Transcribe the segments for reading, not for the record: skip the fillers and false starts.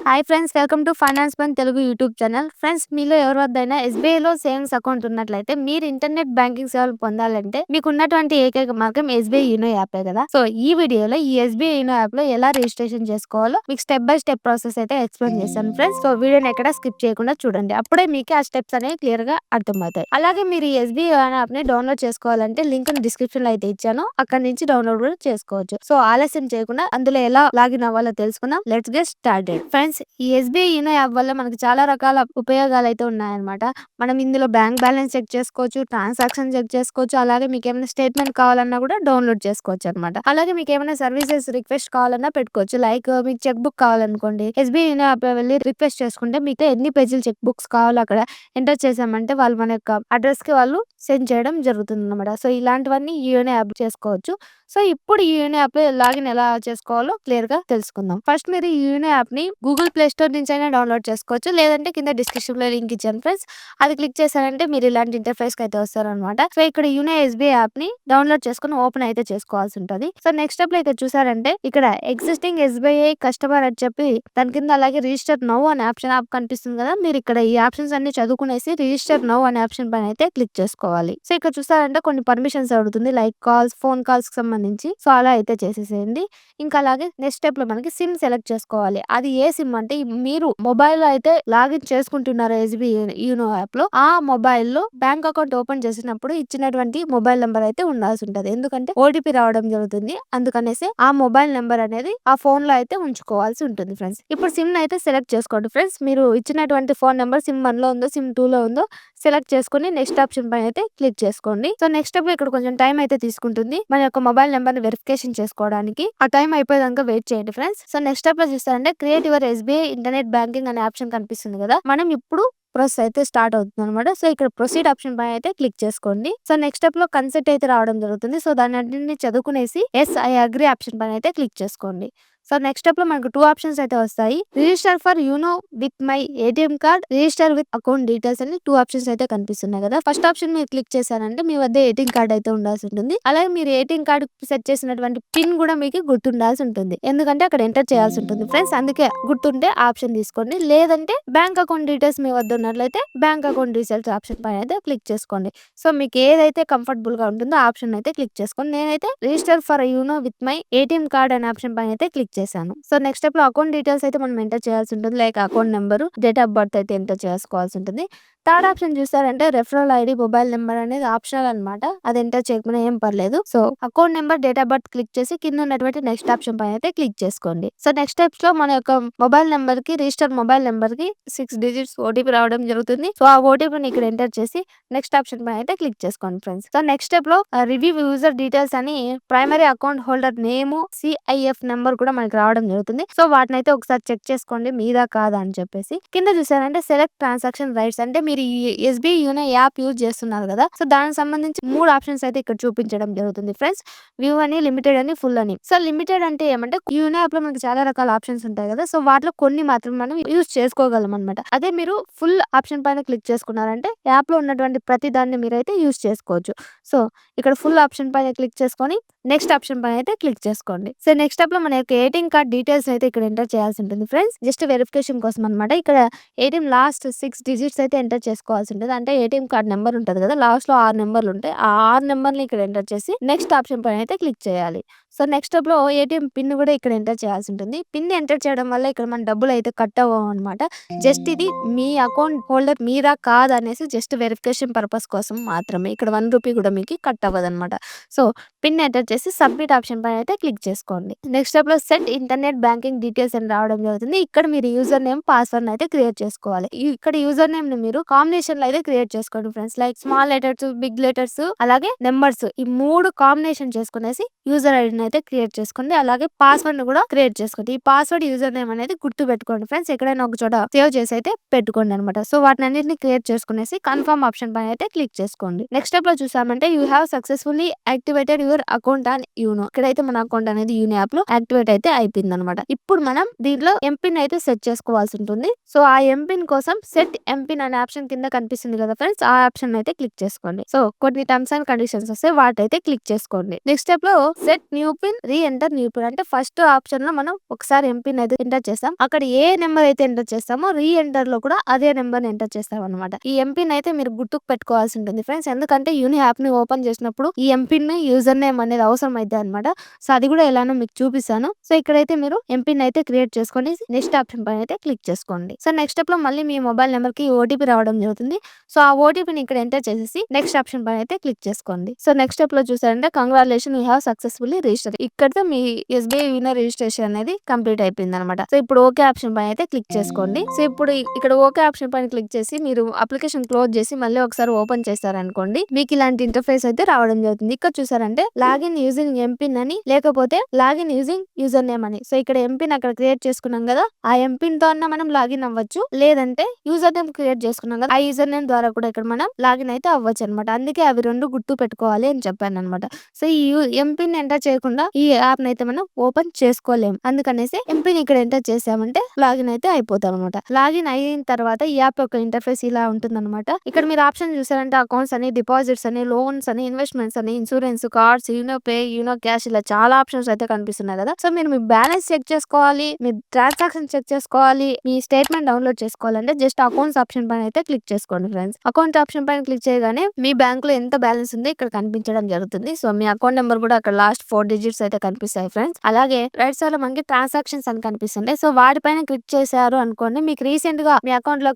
Hi friends, welcome to finance bunk Telugu YouTube channel. Friends, మీలో ఎవరి వద్దైనా ఎస్బీఐలో savings account ఉన్నట్లయితే మీరు ఇంటర్నెట్ బ్యాంకింగ్ సేవలు పొందాలంటే మీకు ఉన్నటువంటి ఏకైక మార్గం ఎస్బీఐ యూనో యాపే కదా. సో ఈ వీడియోలో ఈ ఎస్బీఐ యూనో యాప్ లో ఎలా రిజిస్ట్రేషన్ చేసుకోవాలో మీకు స్టెప్ బై స్టెప్ ప్రాసెస్ అయితే ఎక్స్ప్లెయిన్ చేశాను ఫ్రెండ్స్. సో వీడియోని ఎక్కడ స్కిప్ చేయకుండా చూడండి, అప్పుడే మీకు ఆ స్టెప్స్ అనేవి క్లియర్ గా అర్థమవుతాయి. అలాగే మీరు ఈ ఎస్బీఐ యాప్ ని డౌన్లోడ్ చేసుకోవాలంటే లింక్ డిస్క్రిప్షన్ లో అయితే ఇచ్చాను, అక్కడ నుంచి డౌన్లోడ్ కూడా చేసుకోవచ్చు. సో ఆలస్యం చేయకుండా అందులో ఎలా లాగిన్ అవ్వాలో తెలుసుకుందాం. Let's get started. ఫ్రెండ్స్, ఈ ఎస్బీఐ యూనో యాప్ వల్ల మనకి చాలా రకాల ఉపయోగాలు అయితే ఉన్నాయన్నమాట. మనం ఇందులో బ్యాంక్ బ్యాలెన్స్ చెక్ చేసుకోవచ్చు, ట్రాన్సాక్షన్ చెక్ చేసుకోవచ్చు, అలాగే మీకు ఏమైనా స్టేట్మెంట్ కావాలన్నా కూడా డౌన్లోడ్ చేసుకోవచ్చు అనమాట. అలాగే మీకు ఏమైనా సర్వీసెస్ రిక్వెస్ట్ కావాలన్నా పెట్టుకోవచ్చు. లైక్ మీకు చెక్ బుక్ కావాలనుకోండి, ఎస్బీఐ యూనో యాప్ లో వెళ్ళి రిక్వెస్ట్ చేసుకుంటే మీకు ఎన్ని పేజీలు చెక్ బుక్స్ కావాలో అక్కడ ఎంటర్ చేసామంటే వాళ్ళు మన యొక్క అడ్రస్ కి వాళ్ళు సెండ్ చేయడం జరుగుతుంది అనమాట. సో ఇలాంటివన్నీ ఈ యూనో యాప్ చేసుకోవచ్చు. సో ఇప్పుడు ఈ యూనో యాప్ లాగిన్ ఎలా చేసుకోవాలో క్లియర్ గా తెలుసుకుందాం. ఫస్ట్ మీరు ఈ యూనో యాప్ ని గూగుల్ ప్లే స్టోర్ నుంచి అయినా డౌన్లోడ్ చేసుకోవచ్చు, లేదంటే కింద డిస్క్రిప్షన్ లో లింక్ ఇచ్చాను ఫ్రెండ్స్, అది క్లిక్ చేశారంటే మీరు ఇలాంటి ఇంటర్ఫేస్ కి అయితే వస్తారనమాట. సో ఇక్కడ యూనో ఎస్బీఐ యాప్ ని డౌన్లోడ్ చేసుకుని ఓపెన్ అయితే చేసుకోవాల్సి ఉంటుంది. సో నెక్స్ట్ స్టెప్ లో ఇక్కడ చూసారంటే ఇక్కడ ఎగ్జిస్టింగ్ ఎస్బీఐ కస్టమర్ అని చెప్పి దాని కింద అలాగే రిజిస్టర్ నౌ అనే ఆప్షన్ కనిపిస్తుంది కదా. మీరు ఇక్కడ ఈ ఆప్షన్స్ అన్ని చదువుకునేసి రిజిస్టర్ నౌ అనే ఆప్షన్ పైన అయితే క్లిక్ చేసుకోవాలి. సో ఇక్కడ చూసారంటే కొన్ని పర్మిషన్స్ అడుగుతుంది, లైక్ కాల్స్, ఫోన్ కాల్స్ కి సంబంధించి. సో అలా అయితే చేసేసేయండి. ఇంకా అలాగే నెక్స్ట్ స్టెప్ లో మనకి సిమ్ సెలెక్ట్ చేసుకోవాలి. అది ఏ సిమ్ అంటే మీరు మొబైల్ అయితే లాగిన్ చేసుకుంటున్నారు ఎస్బీఐ యూనో యాప్ లో, ఆ మొబైల్ లో బ్యాంక్ అకౌంట్ ఓపెన్ చేసినప్పుడు ఇచ్చినటువంటి మొబైల్ నెంబర్ అయితే ఉండాల్సి ఉంటది. ఎందుకంటే ఓటీపీ రావడం జరుగుతుంది, అందుకనేసి ఆ మొబైల్ నెంబర్ అనేది ఆ ఫోన్ లో అయితే ఉంచుకోవాల్సి ఉంటుంది ఫ్రెండ్స్. ఇప్పుడు సిమ్ అయితే సెలెక్ట్ చేసుకోండి ఫ్రెండ్స్. మీరు ఇచ్చినటువంటి ఫోన్ నెంబర్ సిమ్ 1 లో ఉందో సిమ్ 2 లో ఉందో సెలెక్ట్ చేసుకుని నెక్స్ట్ ఆప్షన్ పైన అయితే క్లిక్ చేసుకోండి. సో నెక్స్ట్ స్టెప్ ఇక్కడ కొంచెం టైం అయితే తీసుకుంటుంది మన యొక్క మొబైల్ నెంబర్ ని వెరిఫికేషన్ చేసుకోవడానికి. ఆ టైం అయిపోయేదాకా వెయిట్ చేయండి ఫ్రెండ్స్. సో నెక్స్ట్ స్టెప్ లో చూస్తారంటే create your SBI internet banking అనే ఆప్షన్ కనిపిస్తుంది కదా. మనం ఇప్పుడు ప్రాసెస్ అయితే స్టార్ట్ అవుతుంది అనమాట. సో ఇక్కడ ప్రొసీడ్ ఆప్షన్ పైన అయితే క్లిక్ చేసుకోండి. సో నెక్స్ట్ స్టెప్ లో కన్సెంట్ అయితే రావడం జరుగుతుంది. సో దాని అన్నింటిని చదువుకునేసి ఎస్ ఐ అగ్రీ ఆప్షన్ పైన అయితే క్లిక్ చేసుకోండి. సో నెక్స్ట్ స్టెప్ లో మనకు 2 ఆప్షన్స్ అయితే వస్తాయి. Register for you know with my ATM card, register with account details అని 2 ఆప్షన్స్ అయితే కనిపిస్తున్నాయి కదా. ఫస్ట్ ఆప్షన్ మీరు క్లిక్ చేశారంటే మీ వద్ద ఏటీఎం కార్డ్ అయితే ఉండాల్సి ఉంటుంది. అలాగే మీరు ఏటీఎం కార్డ్ సెట్ చేసినటువంటి పిన్ కూడా మీకు గుర్తుండాల్సి ఉంటుంది, ఎందుకంటే అక్కడ ఎంటర్ చేయాల్సి ఉంటుంది ఫ్రెండ్స్. అందుకే గుర్తుంటే ఆప్షన్ తీసుకోండి, లేదంటే బ్యాంక్ అకౌంట్ డీటెయిల్స్ మీ వద్ద ఉన్నట్లయితే బ్యాంక్ అకౌంట్ డీటెయిల్స్ ఆప్షన్ పైన అయితే క్లిక్ చేసుకోండి. సో మీకు ఏదైతే కంఫర్టబుల్ గా ఉంటుందో ఆప్షన్ అయితే క్లిక్ చేసుకోండి. నేనైతే register for you know with my ATM card అనే ఆప్షన్ పైన అయితే క్లిక్ చేశాను. సో నెక్స్ట్ స్టెప్ లో అకౌంట్ డీటెయిల్స్ అయితే మనం ఎంటర్ చేయాల్సి ఉంటుంది, like account number, date of birth అయితే ఎంటర్ చేసుకోవాల్సి ఉంటుంది. థర్డ్ ఆప్షన్ చూసారంటే రెఫరల్ ఐడి, మొబైల్ నెంబర్ అనేది ఆప్షనల్ అనమాట, అది ఎంటర్ చేయకపోయినా ఏం పర్లేదు. So account number, date of birth click చేసి కింద ఉన్నటువంటి నెక్స్ట్ ఆప్షన్ పైన అయితే క్లిక్ చేసుకోండి. సో నెక్స్ట్ స్టెప్స్ లో మన యొక్క మొబైల్ నెంబర్ కి, రిజిస్టర్ మొబైల్ నెంబర్ కి 6 డిజిట్స్ ఓటీపీ రావడం జరుగుతుంది. సో ఆ ఓటీపీని ఇక్కడ ఎంటర్ చేసి నెక్స్ట్ ఆప్షన్ పైన అయితే క్లిక్ చేసుకోండి ఫ్రెండ్స్. సో నెక్స్ట్ స్టెప్ లో రివ్యూ యూజర్ డీటెయిల్స్ అని primary account holder name, CIF number కూడా మనకి రావడం జరుగుతుంది. సో వాటిని అయితే ఒకసారి చెక్ చేసుకోండి మీదా కాదా అని చెప్పేసి. కింద చూసారంటే సెలెక్ట్ ట్రాన్సాక్షన్ రైట్స్ అంటే మీరు ఈ ఎస్బీఐ యూనో యాప్ యూజ్ చేస్తున్నారు కదా. సో దానికి సంబంధించి 3 ఆప్షన్స్ అయితే ఇక్కడ చూపించడం జరుగుతుంది ఫ్రెండ్స్. వ్యూ అని, లిమిటెడ్ అని, ఫుల్ అని. సో లిమిటెడ్ అంటే ఏమంటే యూనో యాప్ లో మనకి చాలా రకాల ఆప్షన్స్ ఉంటాయి కదా. సో వాటిలో కొన్ని మాత్రం మనం యూజ్ చేసుకోగలం అనమాట. అదే మీరు ఫుల్ ఆప్షన్ పైన క్లిక్ చేసుకున్నారంటే యాప్ లో ఉన్నటువంటి ప్రతి దాన్ని మీరైతే యూజ్ చేసుకోవచ్చు. సో ఇక్కడ ఫుల్ ఆప్షన్ పైన క్లిక్ చేసుకొని నెక్స్ట్ ఆప్షన్ పైన అయితే క్లిక్ చేసుకోండి. సో నెక్స్ట్ స్టెప్ లో మన యొక్క ఏటీఎం కార్డ్ డీటెయిల్స్ అయితే ఇక్కడ ఎంటర్ చేయాల్సి ఉంటుంది ఫ్రెండ్స్, జస్ట్ వెరిఫికేషన్ కోసం అనమాట. ఇక్కడ ఏటీఎం లాస్ట్ 6 డిజిట్స్ అయితే ఎంటర్ చేసుకోవాల్సి ఉంటుంది. అంటే ఏటీఎం కార్డ్ నెంబర్ ఉంటుంది కదా, లాస్ట్ లో 6 నెంబర్లు ఉంటాయి. ఆ 6 నెంబర్ని ఇక్కడ ఎంటర్ చేసి నెక్స్ట్ ఆప్షన్ పైన అయితే క్లిక్ చేయాలి. సో నెక్స్ట్ స్టెప్ లో ఏటీఎం పిన్ కూడా ఇక్కడ ఎంటర్ చేయాల్సి ఉంటుంది. పిన్ ఎంటర్ చేయడం వల్ల ఇక్కడ మన డబ్బులు అయితే కట్ అవ్వవు అనమాట. జస్ట్ ఇది మీ అకౌంట్ హోల్డర్ మీరా కాదు అనేసి జస్ట్ వెరిఫికేషన్ పర్పస్ కోసం మాత్రమే. ఇక్కడ 1 రూపీ కూడా మీకు కట్ అవ్వదు అనమాట. సో పిన్ ఎంటర్ చేసి సబ్మిట్ ఆప్షన్ పైన అయితే క్లిక్ చేసుకోండి. నెక్స్ట్ స్టెప్ లో సెట్ ఇంటర్నెట్ బ్యాంకింగ్ డీటెయిల్స్ అని రావడం జరుగుతుంది. ఇక్కడ మీరు యూజర్ నేమ్, పాస్వర్డ్ అయితే క్రియేట్ చేసుకోవాలి. ఇక్కడ యూజర్ నేమ్ ని మీరు కాంబినేషన్ లో అయితే క్రియేట్ చేసుకోండి friends, like small letters, big letters, అలాగే నెంబర్స్, ఈ 3 కాంబినేషన్ చేసుకునేసి యూజర్ ఐడిని అయితే క్రియేట్ చేసుకోండి. అలాగే పాస్వర్డ్ ని కూడా క్రియేట్ చేసుకోండి. ఈ పాస్వర్డ్, యూజర్ నేమ్ అనేది గుర్తు పెట్టుకోండి ఫ్రెండ్స్, ఎక్కడైనా ఒక చోట సేవ్ చేసి అయితే పెట్టుకోండి అనమాట. సో వాటిని అన్నింటిని క్రియేట్ చేసుకునేసి కన్ఫర్మ్ ఆప్షన్ పైన అయితే క్లిక్ చేసుకోండి. నెక్స్ట్ స్టెప్ లో చూసామంటే you have successfully activated your account account on you know. ఇక్కడైతే మన అకౌంట్ అనేది యూనో యాప్ లో యాక్టివేట్ అయితే అయిపోయింది అనమాట. ఇప్పుడు మనం దీంట్లో ఎంపిన్ అయితే సెట్ చేసుకోవాల్సి ఉంటుంది. సో ఆ ఎంపిన్ కోసం సెట్ ఎంపిన్ అనే ఆప్షన్ కింద కనిపిస్తుంది కదా ఫ్రెండ్స్, ఆ ఆప్షన్ అయితే క్లిక్ చేసుకోండి. సో కొన్ని టర్మ్స్ అండ్ కండిషన్స్ వస్తే వాటైతే క్లిక్ చేసుకోండి. నెక్స్ట్ స్టెప్ లో సెట్ న్యూ పిన్, రీ ఎంటర్ న్యూ పిన్ అంటే ఫస్ట్ ఆప్షన్ లో మనం ఒకసారి ఎంపిన్ అయితే ఎంటర్ చేస్తాం. అక్కడ ఏ నెంబర్ అయితే ఎంటర్ చేస్తామో రీ ఎంటర్ లో కూడా అదే నెంబర్ ని ఎంటర్ చేస్తాం అనమాట. ఈ ఎంపిన్ అయితే మీరు గుర్తుకు పెట్టుకోవాల్సి ఉంటుంది ఫ్రెండ్స్, ఎందుకంటే యూని యాప్ ని ఓపెన్ చేసినప్పుడు ఈ ఎంపిన్ యూజర్ నేమ్ అనేది అవసరం అయితే అనమాట. సో అది కూడా ఎలానో మీకు చూపిస్తాను. సో ఇక్కడైతే మీరు ఎంపిన్ అయితే క్రియేట్ చేసుకోండి. నెక్స్ట్ ఆప్షన్ పైన అయితే క్లిక్ చేసుకోండి. సో నెక్స్ట్ స్టెప్ లో మళ్ళీ మీ మొబైల్ నెంబర్ కి ఓటీపీ రావడం జరుగుతుంది. సో ఆ ఓటీపీని ఇక్కడ ఎంటర్ చేసేసి నెక్స్ట్ ఆప్షన్ పైన అయితే క్లిక్ చేసుకోండి. సో నెక్స్ట్ స్టెప్ లో చూసారంటే congratulation you have successfully register. ఇక్కడతో మీ ఎస్బీఐ యూనో రిజిస్ట్రేషన్ అనేది కంప్లీట్ అయిపోయింది అనమాట. సో ఇప్పుడు ఓకే ఆప్షన్ పైన అయితే క్లిక్ చేసుకోండి. సో ఇప్పుడు ఇక్కడ ఓకే ఆప్షన్ పైన క్లిక్ చేసి మీరు అప్లికేషన్ క్లోజ్ చేసి మళ్ళీ ఒకసారి ఓపెన్ చేస్తారనుకోండి, మీకు ఇలాంటి ఇంటర్ఫేస్ అయితే రావడం జరుగుతుంది. ఇక్కడ చూసారంటే లాగిన్ యూజింగ్ ఎంపిన్ అని, లేకపోతే లాగిన్ యూజింగ్ యూజర్ నేమ్ అని. సో ఇక్కడ ఎంపిన్ అక్కడ క్రియేట్ చేసుకున్నాం కదా, ఆ ఎంపిన్ తో అన్న మనం లాగిన్ అవ్వచ్చు, లేదంటే యూజర్ నేమ్ క్రియేట్ చేసుకున్నాం కదా, ఆ యూజర్ నేమ్ ద్వారా కూడా ఇక్కడ మనం లాగిన్ అయితే అవ్వచ్చు అనమాట. అందుకే అవి రెండు గుర్తు పెట్టుకోవాలి అని చెప్పాను అనమాట. సో ఈ ఎంపిన్ ఎంటర్ చేయకుండా ఈ యాప్ అయితే మనం ఓపెన్ చేసుకోలేము. అందుకనేసి ఎంపిన్ ఇక్కడ ఎంటర్ చేసామంటే లాగిన్ అయితే అయిపోతాం అనమాట. లాగిన్ అయిన తర్వాత ఈ యాప్ యొక్క ఇంటర్ఫేస్ ఇలా ఉంటుంది అనమాట. ఇక్కడ మీరు ఆప్షన్ చూసారంటే అకౌంట్స్ అని, డిపాజిట్స్ అని, లోన్స్ అని, ఇన్వెస్ట్మెంట్స్ అని, insurance, cards, you know pay, you know cash, ఇలా చాలా ఆప్షన్స్ అయితే కనిపిస్తున్నాయి కదా. సో మీరు మీ బ్యాలెన్స్ చెక్ చేసుకోవాలి, మీ ట్రాన్సాక్షన్ చెక్ చేసుకోవాలి, మీ స్టేట్మెంట్ డౌన్లోడ్ చేసుకోవాలంటే జస్ట్ అకౌంట్స్ ఆప్షన్ పైన అయితే క్లిక్ చేసుకోండి ఫ్రెండ్స్. అకౌంట్ ఆప్షన్ పైన క్లిక్ చేయగానే మీ బ్యాంక్ లో ఎంత బ్యాలెన్స్ ఉంది ఇక్కడ కనిపించడం జరుగుతుంది. సో మీ అకౌంట్ నెంబర్ కూడా అక్కడ లాస్ట్ 4 డిజిట్స్ అయితే కనిపిస్తాయి ఫ్రెండ్స్. అలాగే రైట్ సైడ్ లో మనకి ట్రాన్సాక్షన్స్ అని కనిపిస్తుంది. సో వాటిపైన క్లిక్ చేశారు అనుకోండి, మీకు రీసెంట్ గా మీ అకౌంట్ లో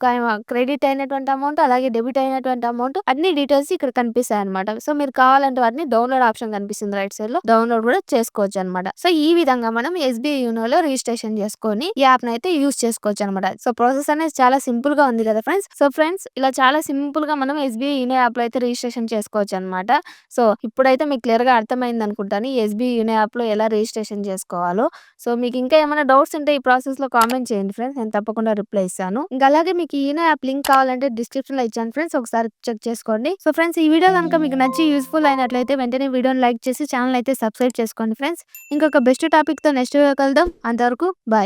క్రెడిట్ అయినటువంటి అమౌంట్, అలాగే డెబిట్ అయినటువంటి అమౌంట్ అన్ని డీటెయిల్స్ ఇక్కడ కనిపిస్తాయి అనమాట. సో మీరు కావాలంటే వాటిని డౌన్లోడ్ ఆప్షన్ కనిపిస్తుంది రైట్ సైడ్ లో, డౌన్లోడ్ కూడా చేసుకోవచ్చు అనమాట. సో ఈ విధంగా మనం ఎస్బీఐ యూనోలో రిజిస్ట్రేషన్ చేసుకొని ఈ యాప్ అయితే యూస్ చేసుకోవచ్చు అనమాట. సో ప్రాసెస్ అనేది చాలా సింపుల్ గా ఉంది కదా ఫ్రెండ్స్. సో ఫ్రెండ్స్ ఇలా చాలా సింపుల్ గా మనం ఎస్బీఐ యూనో యాప్ లో అయితే రిజిస్ట్రేషన్ చేసుకోవచ్చు అనమాట. సో ఇప్పుడైతే మీకు క్లియర్ గా అర్థమైంది అనుకుంటాను ఎస్బీఐ యూనో యాప్ లో ఎలా రిజిస్ట్రేషన్ చేసుకోవాలో. సో మీకు ఇంకా ఏమైనా డౌట్స్ ఉంటే ఈ ప్రాసెస్ లో కామెంట్ చేయండి ఫ్రెండ్స్, నేను తప్పకుండా రిప్లై ఇస్తాను. ఇంకా అలాగే మీకు ఈ యూనో యాప్ లింక్ కావాలంటే డిస్క్రిప్షన్ లో ఇచ్చాను ఫ్రెండ్స్, ఒకసారి చెక్ చేసుకోండి. సో ఫ్రెండ్స్ ఈ వీడియో కనుక మీకు నచ్చి యూస్ఫుల్ అయినట్లయితే వెంటనే వీడియోని లైక్ చేసి ఛానల్ అయితే సబ్స్క్రైబ్ చేసుకోండి ఫ్రెండ్స్. ఇంకొక బెస్ట్ టాపిక్ తో నెక్స్ట్ వీడియో కలుద్దాం. అంతవరకు బాయ్.